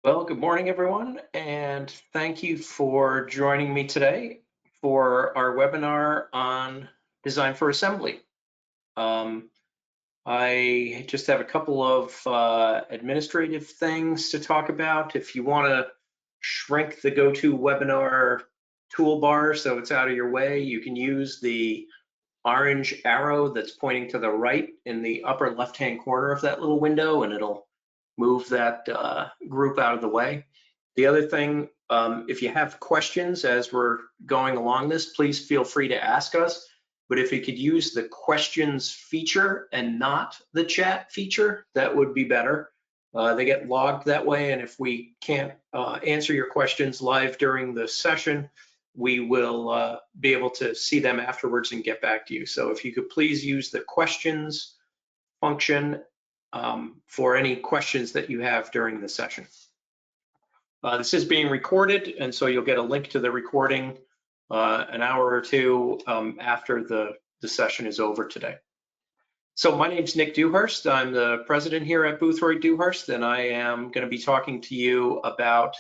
Well, good morning, everyone, and thank you for joining me today for our webinar on design for assembly. Um, I just have a couple of administrative things to talk about. If you want to shrink the GoToWebinar toolbar so it's out of your way, you can use the orange arrow that's pointing to the right in the upper left-hand corner of that little window, and it'll move that group out of the way. The other thing, if you have questions as we're going along this, please feel free to ask us. But if you could use the questions feature and not the chat feature, that would be better. They get logged that way, and if we can't answer your questions live during the session, we will be able to see them afterwards and get back to you. So if you could please use the questions function for any questions that you have during the session. This is being recorded, and so you'll get a link to the recording an hour or two after the session is over today. So my name's Nick Dewhurst. I'm the president here at Boothroyd Dewhurst, and I am going to be talking to you about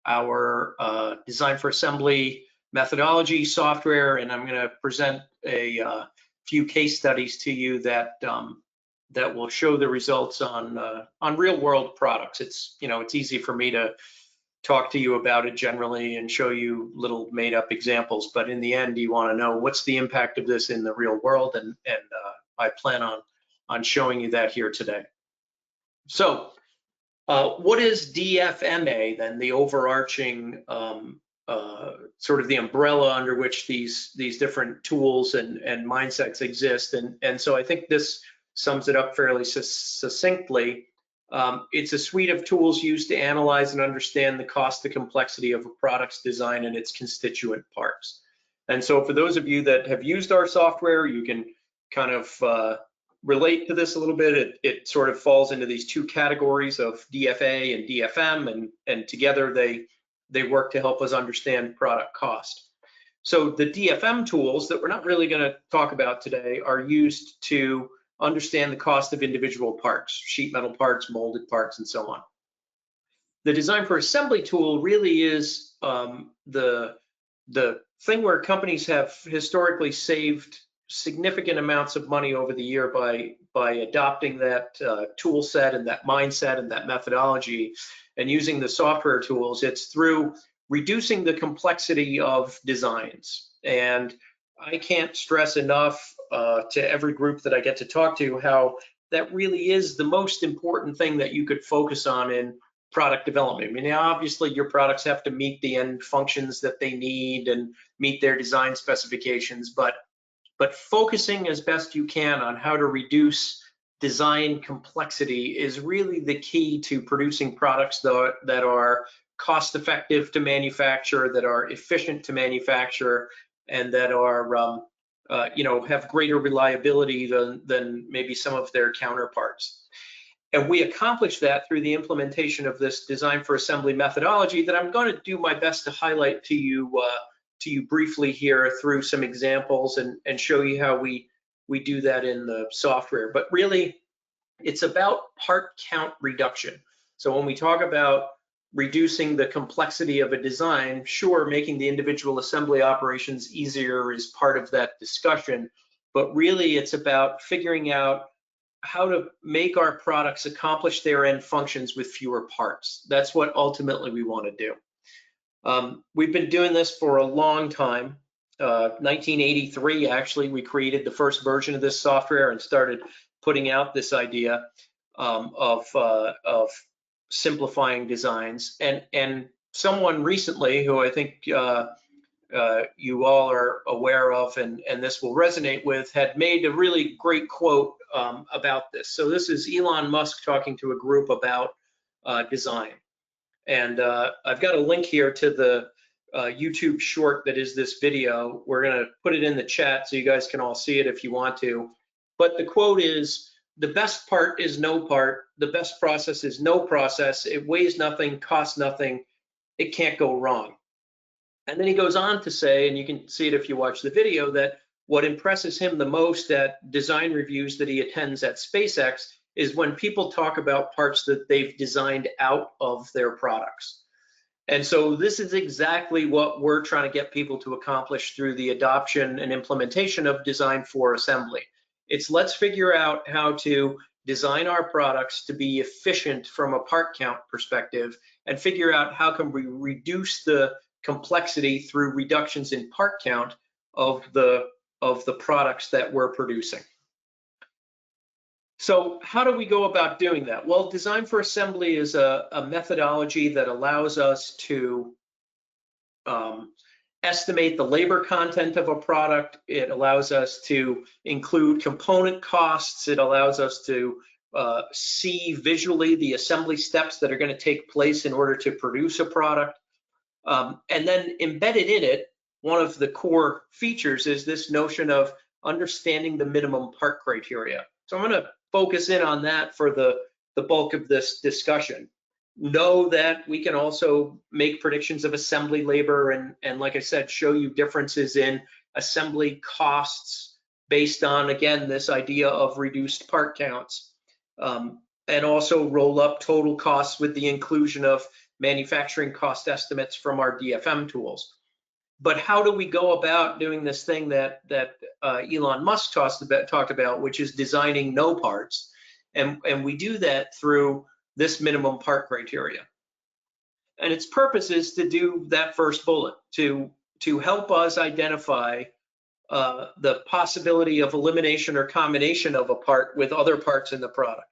our design for assembly methodology software, and I'm going to present a few case studies to you that that will show the results on real world products. It's easy for me to talk to you about it generally and show you little made up examples, but in the end you want to know what's the impact of this in the real world, and I plan on showing you that here today. So what is DFMA then, the overarching sort of the umbrella under which these different tools and mindsets exist, and so I think this sums it up fairly succinctly. It's a suite of tools used to analyze and understand the cost and complexity of a product's design and its constituent parts. And so for those of you that have used our software, you can kind of relate to this a little bit. It sort of falls into these two categories of DFA and DFM, and together they work to help us understand product cost. So the DFM tools that we're not really going to talk about today are used to understand the cost of individual parts, sheet metal parts, molded parts, and so on. The design for assembly tool really is the thing where companies have historically saved significant amounts of money over the year by adopting that tool set and that mindset and that methodology and using the software tools. It's through reducing the complexity of designs. And I can't stress enough to every group that I get to talk to how that really is the most important thing that you could focus on in product development. I mean, obviously your products have to meet the end functions that they need and meet their design specifications, but focusing as best you can on how to reduce design complexity is really the key to producing products that are cost effective to manufacture, that are efficient to manufacture, and that are have greater reliability than maybe some of their counterparts. And we accomplish that through the implementation of this design for assembly methodology that I'm going to do my best to highlight to you briefly here through some examples and show you how we do that in the software. But really, it's about part count reduction. So when we talk about reducing the complexity of a design, sure, making the individual assembly operations easier is part of that discussion, but really it's about figuring out how to make our products accomplish their end functions with fewer parts. That's what ultimately we want to do. We've been doing this for a long time. 1983, actually, we created the first version of this software and started putting out this idea of simplifying designs. And someone recently, who I think you all are aware of and this will resonate with, had made a really great quote about this. So this is Elon Musk talking to a group about design. And I've got a link here to the YouTube short that is this video. We're going to put it in the chat so you guys can all see it if you want to. But the quote is, "The best part is no part. The best process is no process. It weighs nothing, costs nothing. It can't go wrong." And then he goes on to say, and you can see it if you watch the video, that what impresses him the most at design reviews that he attends at SpaceX is when people talk about parts that they've designed out of their products. And so this is exactly what we're trying to get people to accomplish through the adoption and implementation of design for assembly. It's let's figure out how to design our products to be efficient from a part count perspective and figure out how can we reduce the complexity through reductions in part count of the products that we're producing. So how do we go about doing that? Well, design for assembly is a methodology that allows us to estimate the labor content of a product. It allows us to include component costs. It allows us to see visually the assembly steps that are going to take place in order to produce a product. And then embedded in it, one of the core features is this notion of understanding the minimum part criteria. So I'm going to focus in on that for the bulk of this discussion. Know that we can also make predictions of assembly labor and like I said, show you differences in assembly costs based on, again, this idea of reduced part counts, and also roll up total costs with the inclusion of manufacturing cost estimates from our DFM tools. But how do we go about doing this thing that Elon Musk talked about, which is designing no parts? And we do that through this minimum part criteria. And its purpose is to do that first bullet, to help us identify the possibility of elimination or combination of a part with other parts in the product.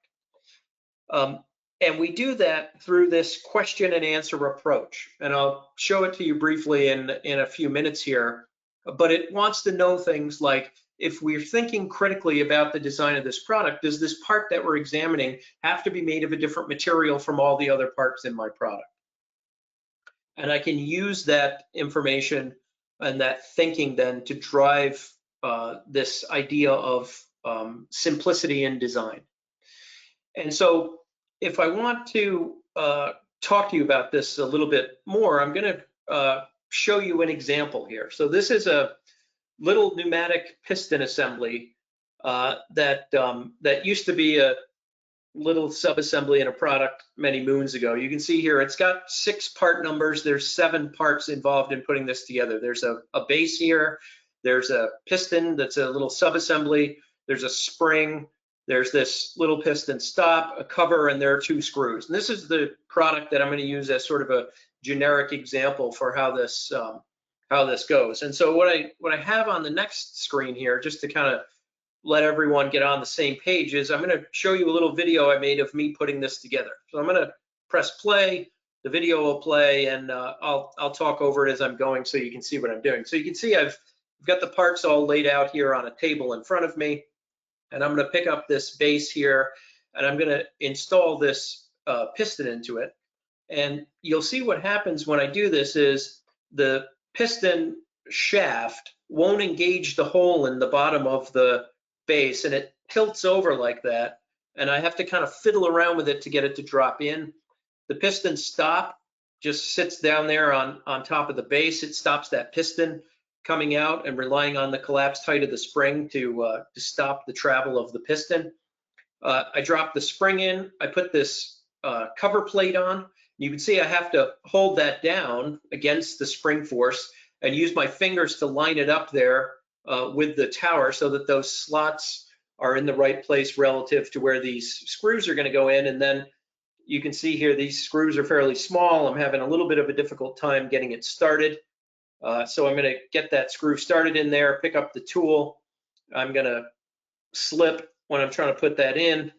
And we do that through this question and answer approach. And I'll show it to you briefly in a few minutes here, but it wants to know things like, if we're thinking critically about the design of this product, does this part that we're examining have to be made of a different material from all the other parts in my product? And I can use that information and that thinking then to drive this idea of simplicity in design. And so if I want to talk to you about this a little bit more, I'm going to show you an example here. So this is a little pneumatic piston assembly that used to be a little sub-assembly in a product many moons ago. You can see here it's got 6 part numbers. There's 7 parts involved in putting this together. There's a base here. There's a piston that's a little sub-assembly. There's a spring. There's this little piston stop, a cover, and there are 2 screws. And this is the product that I'm going to use as sort of a generic example for how this goes. And so what I have on the next screen here, just to kind of let everyone get on the same page, is I'm going to show you a little video I made of me putting this together. So I'm going to press play. The video will play, and I'll talk over it as I'm going so you can see what I'm doing. So you can see I've got the parts all laid out here on a table in front of me. And I'm going to pick up this base here, and I'm going to install this piston into it. And you'll see what happens when I do this is the piston shaft won't engage the hole in the bottom of the base, and it tilts over like that. And I have to kind of fiddle around with it to get it to drop in. The piston stop just sits down there on top of the base. It stops that piston coming out and relying on the collapsed height of the spring to stop the travel of the piston. I drop the spring in. I put this cover plate on. You can see I have to hold that down against the spring force and use my fingers to line it up there with the tower so that those slots are in the right place relative to where these screws are going to go in. And then you can see here these screws are fairly small. I'm having a little bit of a difficult time getting it started. So I'm going to get that screw started in there, pick up the tool. I'm going to slip when I'm trying to put that in.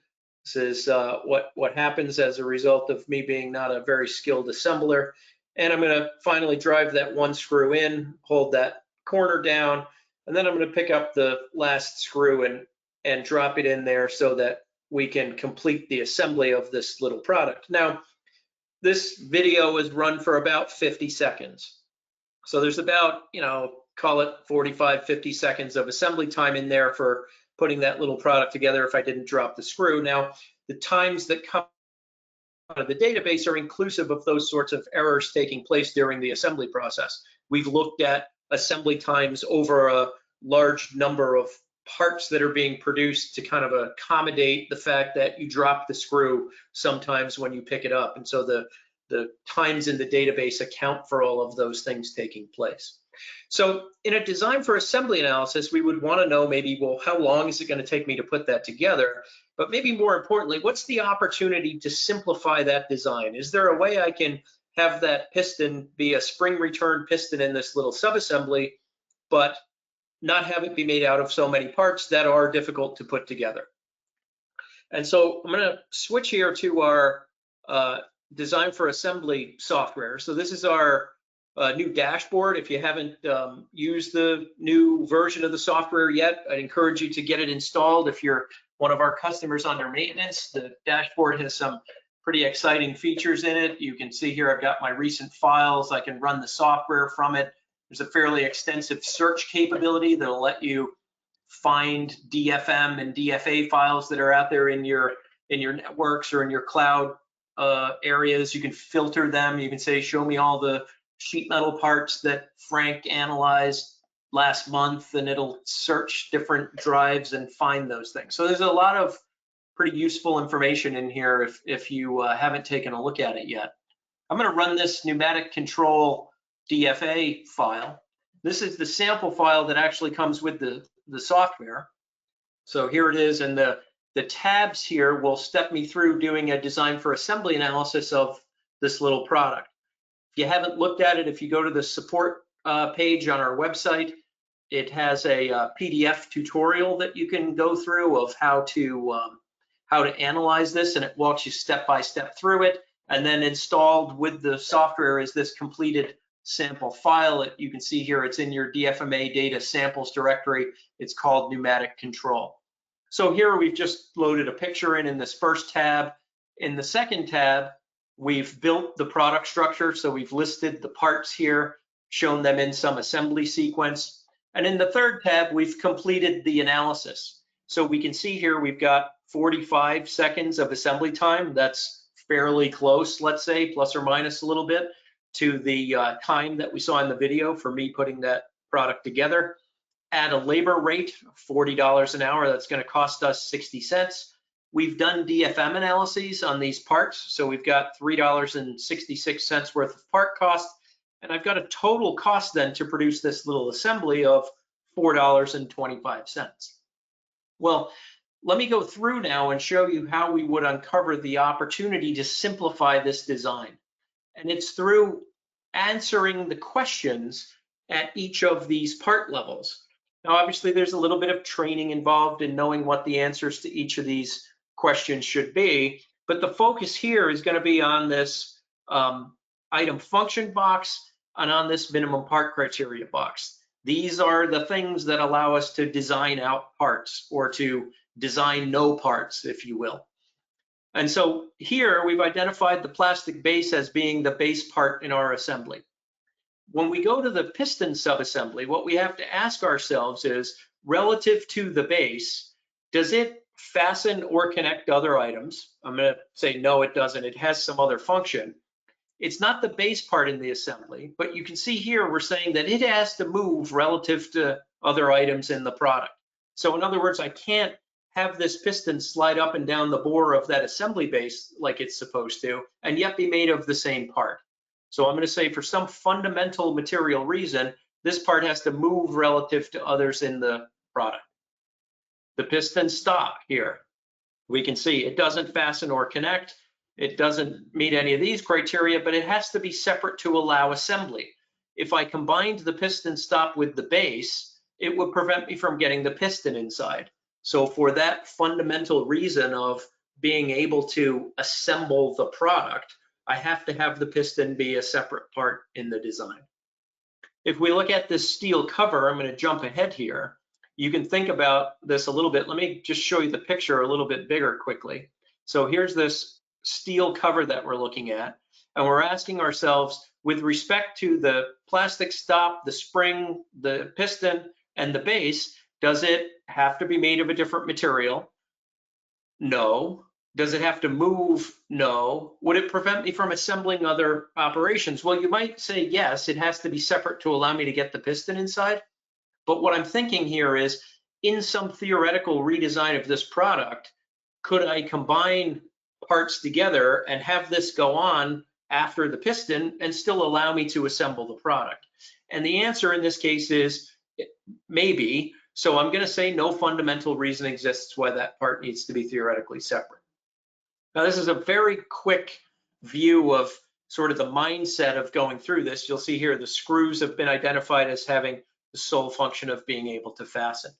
This is what happens as a result of me being not a very skilled assembler. And I'm going to finally drive that 1 screw in, hold that corner down, and then I'm going to pick up the last screw and drop it in there so that we can complete the assembly of this little product. Now, this video is run for about 50 seconds. So there's about, call it 45, 50 seconds of assembly time in there for putting that little product together if I didn't drop the screw. Now, the times that come out of the database are inclusive of those sorts of errors taking place during the assembly process. We've looked at assembly times over a large number of parts that are being produced to kind of accommodate the fact that you drop the screw sometimes when you pick it up. And so the times in the database account for all of those things taking place. So in a design for assembly analysis, we would want to know maybe, well, how long is it going to take me to put that together? But maybe more importantly, what's the opportunity to simplify that design? Is there a way I can have that piston be a spring return piston in this little subassembly, but not have it be made out of so many parts that are difficult to put together? And so I'm going to switch here to our design for assembly software. So this is our new dashboard. If you haven't used the new version of the software yet, I'd encourage you to get it installed. If you're one of our customers under maintenance, the dashboard has some pretty exciting features in it. You can see here I've got my recent files. I can run the software from it. There's a fairly extensive search capability that'll let you find DFM and DFA files that are out there in your networks or in your cloud areas. You can filter them. You can say, show me all the sheet metal parts that Frank analyzed last month, and it'll search different drives and find those things. So there's a lot of pretty useful information in here if you haven't taken a look at it yet. I'm going to run this pneumatic control DFA file. This is the sample file that actually comes with the software. So here it is, and the tabs here will step me through doing a design for assembly analysis of this little product. If you haven't looked at it, if you go to the support page on our website, it has a PDF tutorial that you can go through of how to analyze this, and it walks you step by step through it. And then installed with the software is this completed sample file. You can see here it's in your DFMA data samples directory. It's called pneumatic control. So here we've just loaded a picture in this first tab. In the second tab, we've built the product structure. So we've listed the parts here, shown them in some assembly sequence. And in the third tab, we've completed the analysis. So we can see here we've got 45 seconds of assembly time. That's fairly close, let's say, plus or minus a little bit, to the time that we saw in the video for me putting that product together. At a labor rate of $40 an hour, that's going to cost us 60 cents. We've done DFM analyses on these parts, so we've got $3.66 worth of part cost, and I've got a total cost then to produce this little assembly of $4.25. Well, let me go through now and show you how we would uncover the opportunity to simplify this design. And it's through answering the questions at each of these part levels. Now, obviously, there's a little bit of training involved in knowing what the answers to each of these questions should be, but the focus here is going to be on this item function box and on this minimum part criteria box. These are the things that allow us to design out parts, or to design no parts, if you will. And so here we've identified the plastic base as being the base part in our assembly. When we go to the piston subassembly, what we have to ask ourselves is, relative to the base, does it fasten or connect other items? I'm going to say no, it doesn't. It has some other function. It's not the base part in the assembly, but you can see here we're saying that it has to move relative to other items in the product. So in other words, I can't have this piston slide up and down the bore of that assembly base like it's supposed to, and yet be made of the same part. So I'm going to say, for some fundamental material reason, this part has to move relative to others in the product. The piston stock here, we can see it doesn't fasten or connect. It doesn't meet any of these criteria, but it has to be separate to allow assembly. If I combined the piston stop with the base, it would prevent me from getting the piston inside. So for that fundamental reason of being able to assemble the product, I have to have the piston be a separate part in the design. If we look at this steel cover, I'm going to jump ahead here. You can think about this a little bit. Let me just show you the picture a little bit bigger quickly. So here's this steel cover that we're looking at, and we're asking ourselves, with respect to the plastic stop, the spring, the piston, and the base, does it have to be made of a different material? No. Does it have to move? No. Would it prevent me from assembling other operations? Well, you might say yes, it has to be separate to allow me to get the piston inside. But what I'm thinking here is, in some theoretical redesign of this product, could I combine parts together and have this go on after the piston and still allow me to assemble the product? And the answer in this case is maybe. So I'm going to say no fundamental reason exists why that part needs to be theoretically separate. Now, this is a very quick view of sort of the mindset of going through this. You'll see here the screws have been identified as having the sole function of being able to fasten.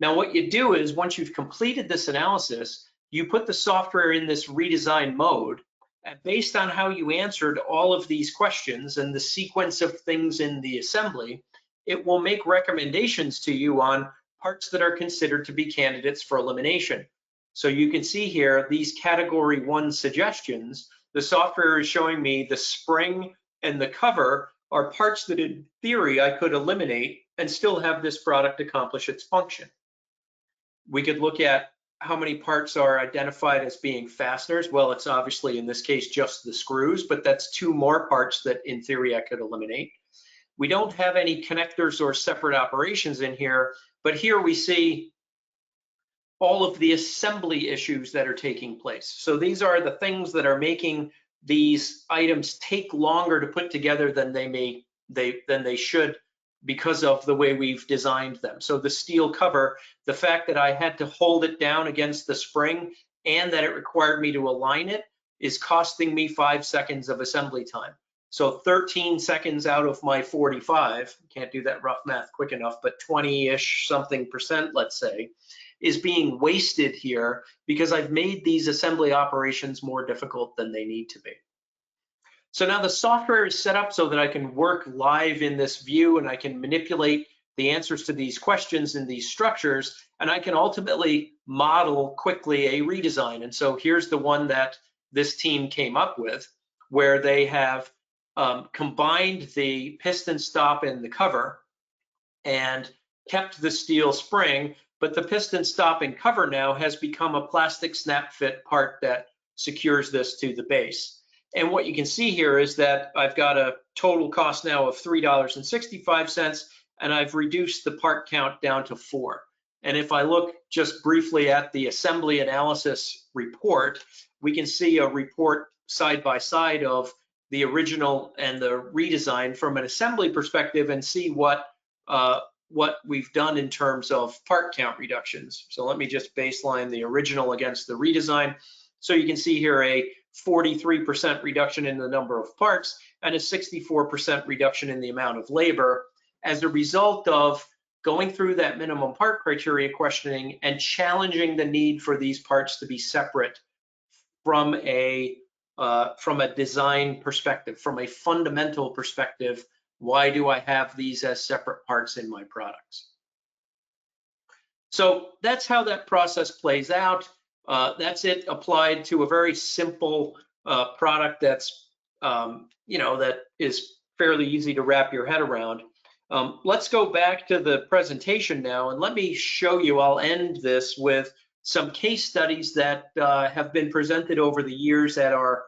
Now, what you do is once you've completed this analysis, you put the software in this redesign mode, and based on how you answered all of these questions and the sequence of things in the assembly, it will make recommendations to you on parts that are considered to be candidates for elimination. So you can see here these category 1 suggestions. The software is showing me the spring and the cover are parts that in theory I could eliminate and still have this product accomplish its function. We could look at how many parts are identified as being fasteners. Well, it's obviously in this case just the screws, but that's 2 more parts that in theory I could eliminate. We don't have any connectors or separate operations in here, but here we see all of the assembly issues that are taking place. So these are the things that are making these items take longer to put together than they should because of the way we've designed them. So the steel cover, the fact that I had to hold it down against the spring and that it required me to align it is costing me 5 seconds of assembly time. So 13 seconds out of my 45, can't do that rough math quick enough, but 20-ish something %, let's say, is being wasted here because I've made these assembly operations more difficult than they need to be. So now the software is set up so that I can work live in this view and I can manipulate the answers to these questions in these structures, and I can ultimately model quickly a redesign. And so here's the one that this team came up with, where they have combined the piston stop and the cover and kept the steel spring, but the piston stop and cover now has become a plastic snap fit part that secures this to the base. And what you can see here is that I've got a total cost now of $3.65, and I've reduced the part count down to 4. And if I look just briefly at the assembly analysis report, we can see a report side by side of the original and the redesign from an assembly perspective and see what we've done in terms of part count reductions. So let me just baseline the original against the redesign. So you can see here a 43% reduction in the number of parts and a 64% reduction in the amount of labor as a result of going through that minimum part criteria questioning and challenging the need for these parts to be separate from a design perspective, from a fundamental perspective. Why do I have these as separate parts in my products? So that's how that process plays out. That's it applied to a very simple product that's, that is fairly easy to wrap your head around. Let's go back to the presentation now, and let me show you, I'll end this with some case studies that have been presented over the years at our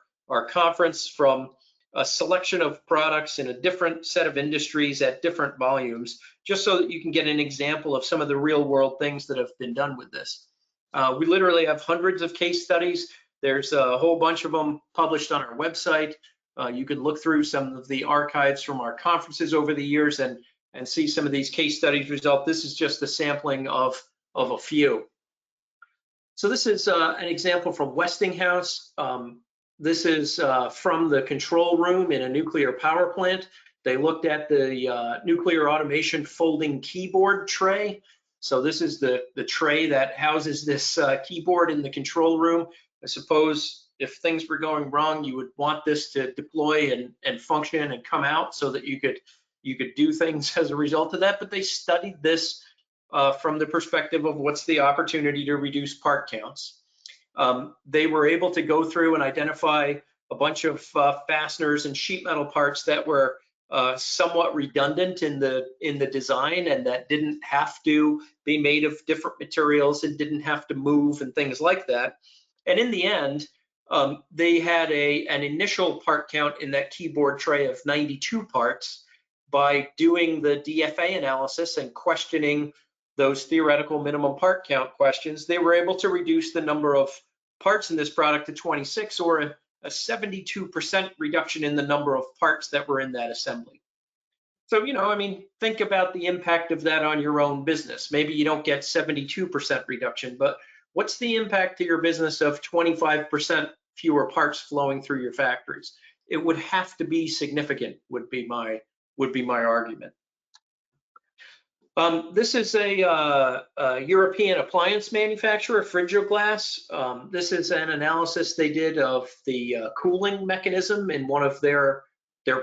conference from a selection of products in a different set of industries at different volumes, just so that you can get an example of some of the real world things that have been done with this. We literally have hundreds of case studies. There's a whole bunch of them published on our website. You can look through some of the archives from our conferences over the years and see some of these case studies result. This is just a sampling of a few. So this is an example from Westinghouse. This is from the control room in a nuclear power plant. They looked at the nuclear automation folding keyboard tray. So this is the tray that houses this keyboard in the control room. I suppose if things were going wrong, you would want this to deploy and function and come out so that you could do things as a result of that. But they studied this from the perspective of what's the opportunity to reduce part counts. They were able to go through and identify a bunch of fasteners and sheet metal parts that were somewhat redundant in the design and that didn't have to be made of different materials and didn't have to move and things like that. And in the end, they had an initial part count in that keyboard tray of 92 parts. By doing the DFA analysis and questioning those theoretical minimum part count questions, they were able to reduce the number of parts in this product to 26, or a 72% reduction in the number of parts that were in that assembly. So, I mean, think about the impact of that on your own business. Maybe you don't get 72% reduction, but what's the impact to your business of 25% fewer parts flowing through your factories? It would have to be significant, would be my argument. This is a European appliance manufacturer, Frigoglass. This is an analysis they did of the cooling mechanism in one of their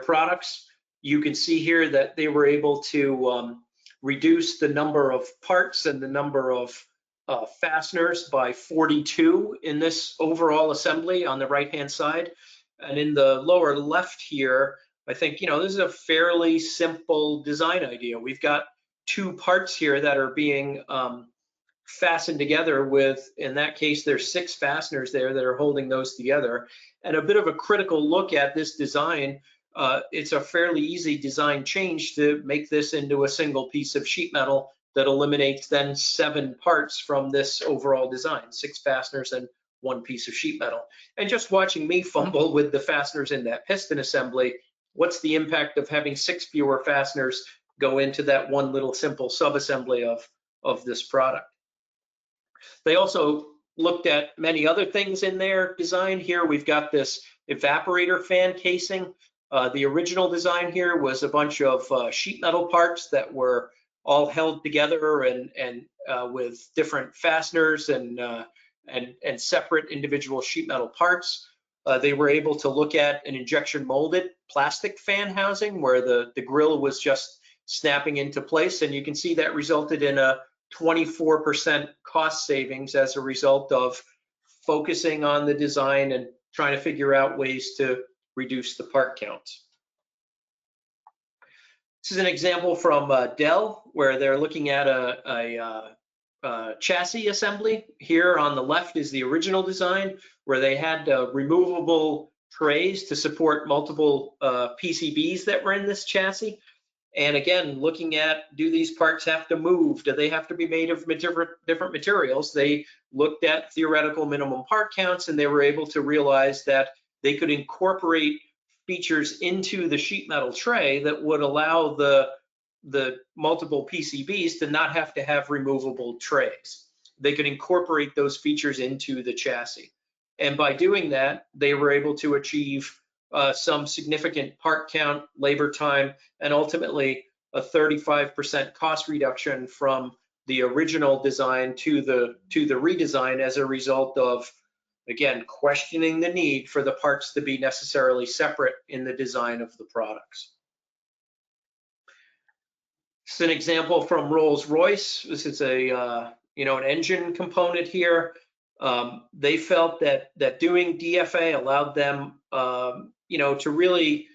products. You can see here that they were able to reduce the number of parts and the number of fasteners by 42 in this overall assembly on the right-hand side. And in the lower left here, I think, this is a fairly simple design idea. We've got two parts here that are being fastened together with, in that case, there's 6 fasteners there that are holding those together. And a bit of a critical look at this design. It's a fairly easy design change to make this into a single piece of sheet metal that eliminates then 7 parts from this overall design, 6 fasteners and 1 piece of sheet metal. And just watching me fumble with the fasteners in that piston assembly, what's the impact of having 6 fewer fasteners go into that one little simple subassembly of this product? They also looked at many other things in their design. Here we've got this evaporator fan casing. The original design here was a bunch of sheet metal parts that were all held together and with different fasteners and separate individual sheet metal parts. They were able to look at an injection molded plastic fan housing where the grill was just snapping into place, and you can see that resulted in a 24% cost savings as a result of focusing on the design and trying to figure out ways to reduce the part counts. This is an example from Dell, where they're looking at a chassis assembly. Here on the left is the original design, where they had removable trays to support multiple PCBs that were in this chassis. And again, looking at, do these parts have to move? Do they have to be made of different materials? They looked at theoretical minimum part counts, and they were able to realize that they could incorporate features into the sheet metal tray that would allow the multiple PCBs to not have to have removable trays. They could incorporate those features into the chassis. And by doing that, they were able to achieve some significant part count, labor time, and ultimately a 35% cost reduction from the original design to the redesign as a result of, again, questioning the need for the parts to be necessarily separate in the design of the products. This is an example from Rolls-Royce. This is an engine component here. They felt that doing DFA allowed them, to really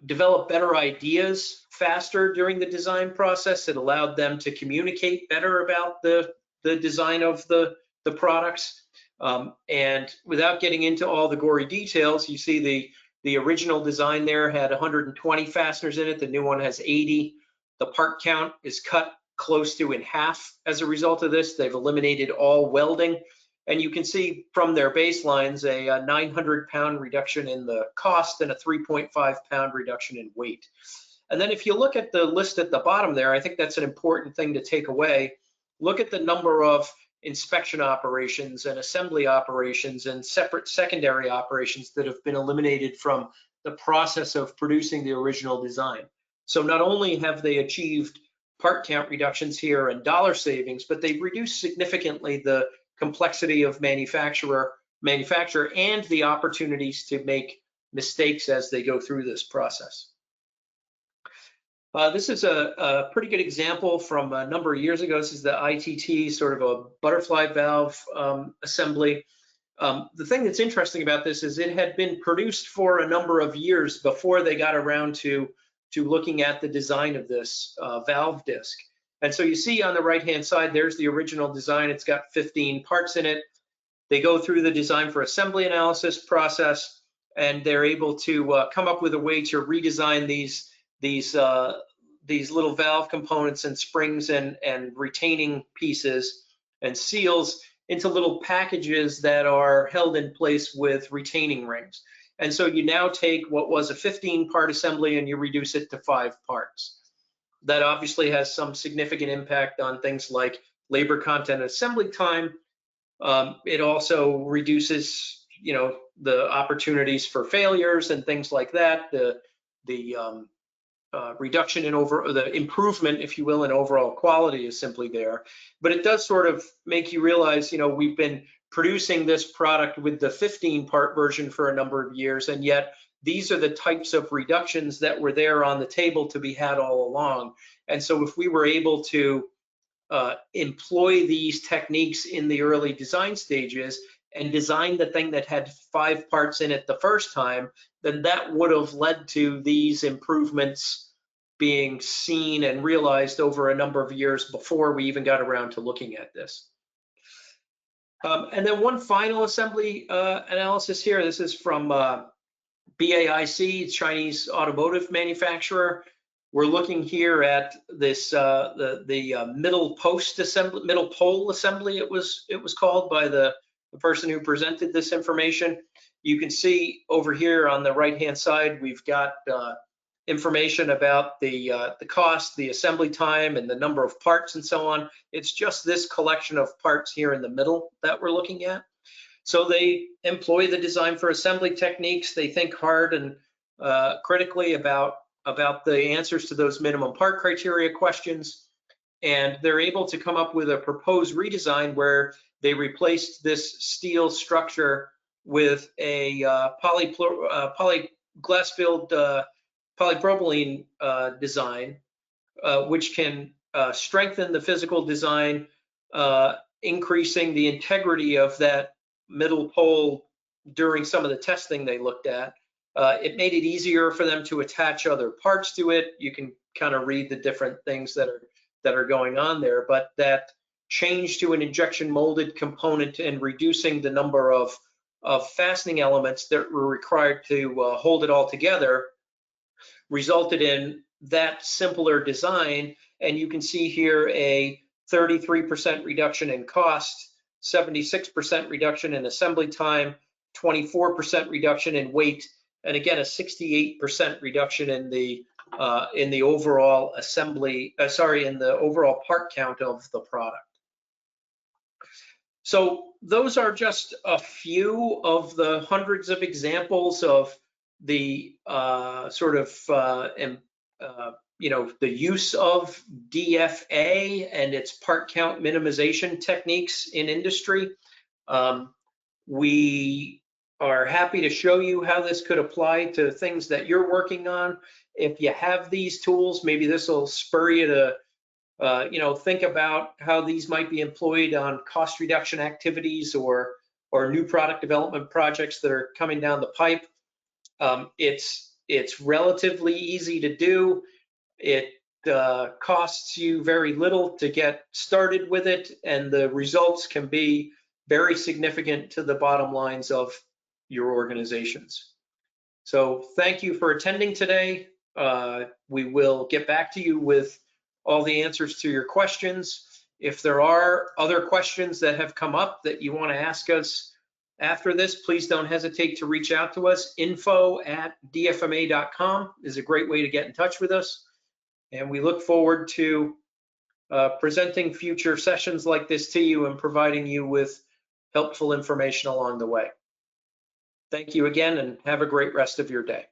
develop better ideas faster during the design process. It allowed them to communicate better about the design of the products. And without getting into all the gory details, you see the original design there had 120 fasteners in it. The new one has 80. The part count is cut close to in half as a result of this. They've eliminated all welding. And you can see from their baselines a 900-pound reduction in the cost and a 3.5-pound reduction in weight. And then if you look at the list at the bottom there, I think that's an important thing to take away. Look at the number of inspection operations and assembly operations and separate secondary operations that have been eliminated from the process of producing the original design. So not only have they achieved part count reductions here and dollar savings, but they've reduced significantly the complexity of manufacture and the opportunities to make mistakes as they go through this process. This is a pretty good example from a number of years ago. This is the ITT, sort of a butterfly valve assembly. The thing that's interesting about this is it had been produced for a number of years before they got around to looking at the design of this valve disc. And so you see on the right-hand side, there's the original design. It's got 15 parts in it. They go through the design for assembly analysis process, and they're able to come up with a way to redesign these little valve components and springs and retaining pieces and seals into little packages that are held in place with retaining rings. And so you now take what was a 15-part assembly and you reduce it to 5 parts. That obviously has some significant impact on things like labor content and assembly time. It also reduces, the opportunities for failures and things like that. The reduction in the improvement, if you will, in overall quality is simply there. But it does sort of make you realize, we've been producing this product with the 15-part version for a number of years, and yet these are the types of reductions that were there on the table to be had all along. And so if we were able to employ these techniques in the early design stages and design the thing that had 5 parts in it the first time, then that would have led to these improvements being seen and realized over a number of years before we even got around to looking at this. And then one final assembly analysis here. This is from BAIC, Chinese automotive manufacturer. We're looking here at this the middle post assembly, middle pole assembly. It was called by the person who presented this information. You can see over here on the right-hand side, we've got information about the cost, the assembly time, and the number of parts and so on. It's just this collection of parts here in the middle that we're looking at. So they employ the design for assembly techniques. They think hard and critically about the answers to those minimum part criteria questions. And they're able to come up with a proposed redesign where they replaced this steel structure with a glass-filled polypropylene design, which can strengthen the physical design, increasing the integrity of that middle pole during some of the testing they looked at. It made it easier for them to attach other parts to it. You can kind of read the different things that are going on there, but that change to an injection molded component and reducing the number of fastening elements that were required to hold it all together resulted in that simpler design. And you can see here a 33% reduction in cost, 76% reduction in assembly time, 24% reduction in weight, and again a 68% reduction in the overall assembly, in the overall part count of the product. So those are just a few of the hundreds of examples of the the use of DFA and its part count minimization techniques in industry. We are happy to show you how this could apply to things that you're working on. If you have these tools, maybe this will spur you to think about how these might be employed on cost reduction activities or new product development projects that are coming down the pipe. It's relatively easy to do. It costs you very little to get started with it, and the results can be very significant to the bottom lines of your organizations. So thank you for attending today. We will get back to you with all the answers to your questions. If there are other questions that have come up that you want to ask us after this, please don't hesitate to reach out to us. info@dfma.com is a great way to get in touch with us. And we look forward to presenting future sessions like this to you and providing you with helpful information along the way. Thank you again, and have a great rest of your day.